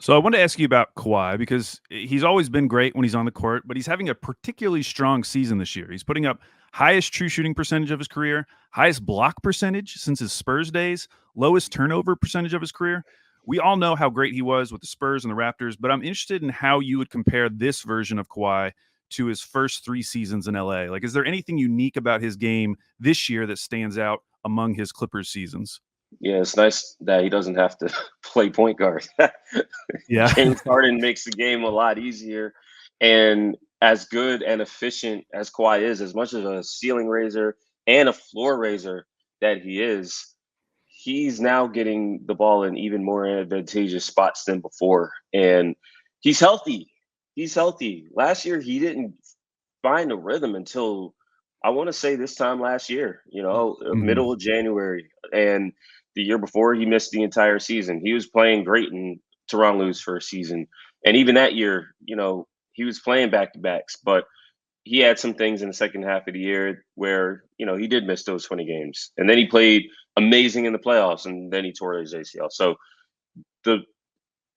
So I wanted to ask you about Kawhi because he's always been great when he's on the court, but he's having a particularly strong season this year. He's putting up highest true shooting percentage of his career, highest block percentage since his Spurs days, lowest turnover percentage of his career. We all know how great he was with the Spurs and the Raptors, but I'm interested in how you would compare this version of Kawhi to his first 3 seasons in LA. Like, is there anything unique about his game this year that stands out among his Clippers seasons? Yeah, it's nice that he doesn't have to play point guard. Yeah. James Harden makes the game a lot easier. And as good and efficient as Kawhi is, as much as a ceiling raiser and a floor raiser that he is, he's now getting the ball in even more advantageous spots than before. And he's healthy. He's healthy. Last year, he didn't find a rhythm until I want to say this time last year, Mhm. middle of January. And the year before, he missed the entire season. He was playing great in Toronto's first season. And even that year, he was playing back to backs, but he had some things in the second half of the year where, he did miss those 20 games. And then he played amazing in the playoffs and then he tore his ACL. So the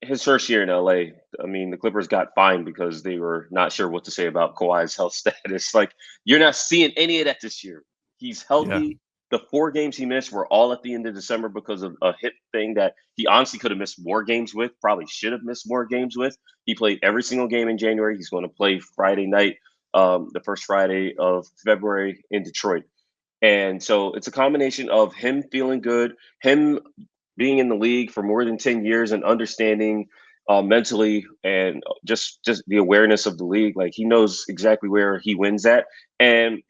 his first year in LA, I mean, the Clippers got fined because they were not sure what to say about Kawhi's health status. Like, you're not seeing any of that this year. He's Yeah. healthy. The 4 games he missed were all at the end of December because of a hip thing that he honestly could have missed more games with, probably should have missed more games with. He played every single game in January. He's going to play Friday night, the first Friday of February in Detroit. And so it's a combination of him feeling good, him being in the league for more than 10 years and understanding mentally and just the awareness of the league. Like, he knows exactly where he wins at. And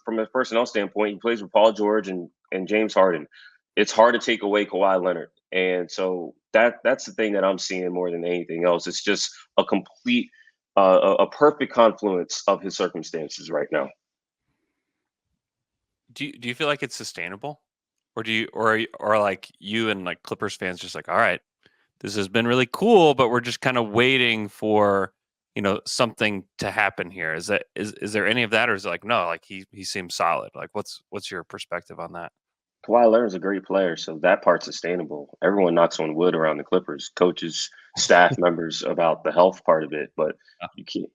from a personnel standpoint, he plays with Paul George and James Harden. It's hard to take away Kawhi Leonard. And so that's the thing that I'm seeing more than anything else. It's just a complete a perfect confluence of his circumstances right now. Do you feel like it's sustainable? Or do you or like you and like Clippers fans just like, all right, this has been really cool, but we're just kind of waiting for, something to happen here. Is there any of that, or is it like no, like he seems solid? Like what's your perspective on that? Kawhi Leonard's a great player, so that part's sustainable. Everyone knocks on wood around the Clippers, coaches, staff members about the health part of it, but Yeah. you can't,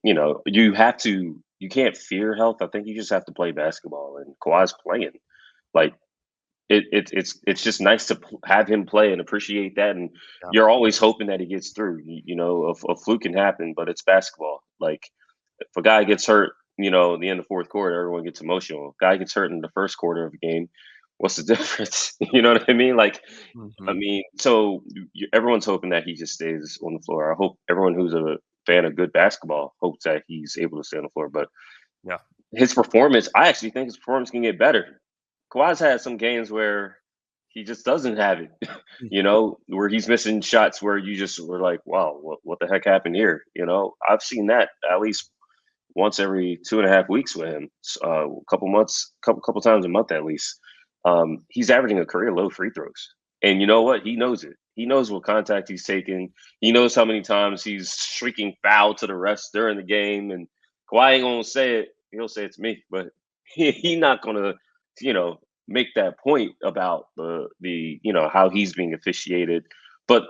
you can't fear health. I think you just have to play basketball, and Kawhi's playing. Like, it's just nice to have him play and appreciate that. And Yeah. you're always hoping that he gets through. A fluke can happen, but it's basketball. Like, if a guy gets hurt, in the end of fourth quarter, everyone gets emotional. Guy gets hurt in the first quarter of a game. What's the difference? You know what I mean? Like, I Mhm. mean, so everyone's hoping that he just stays on the floor. I hope everyone who's a fan of good basketball hopes that he's able to stay on the floor. But Yeah. his performance, I actually think his performance can get better. Kawhi's had some games where he just doesn't have it, where he's missing shots where you just were like, wow, what the heck happened here? I've seen that at least once every 2.5 weeks with him, a couple months, couple times a month at least. He's averaging a career low free throws. And you know what? He knows it. He knows what contact he's taking. He knows how many times he's shrieking foul to the refs during the game. And Kawhi ain't gonna say it. He'll say it to me, but he not gonna, you know, make that point about the how he's being officiated. But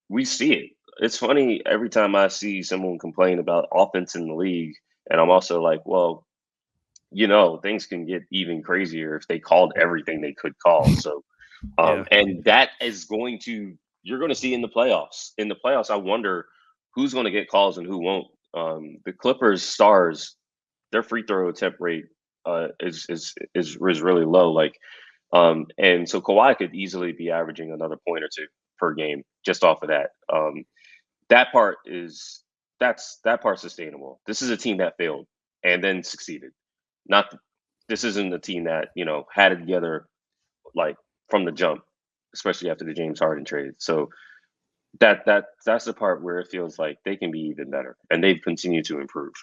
we see it. It's funny every time I see someone complain about offense in the league, and I'm also like, well, things can get even crazier if they called everything they could call. So, Yeah. and that is you're going to see in the playoffs. In the playoffs, I wonder who's going to get calls and who won't. The Clippers stars, their free throw attempt rate is really low. Like, and so Kawhi could easily be averaging another point or two per game just off of that. That part is that part's sustainable. This is a team that failed and then succeeded. Not This isn't a team that had it together like from the jump, especially after the James Harden trade. So that's the part where it feels like they can be even better, and they've continued to improve.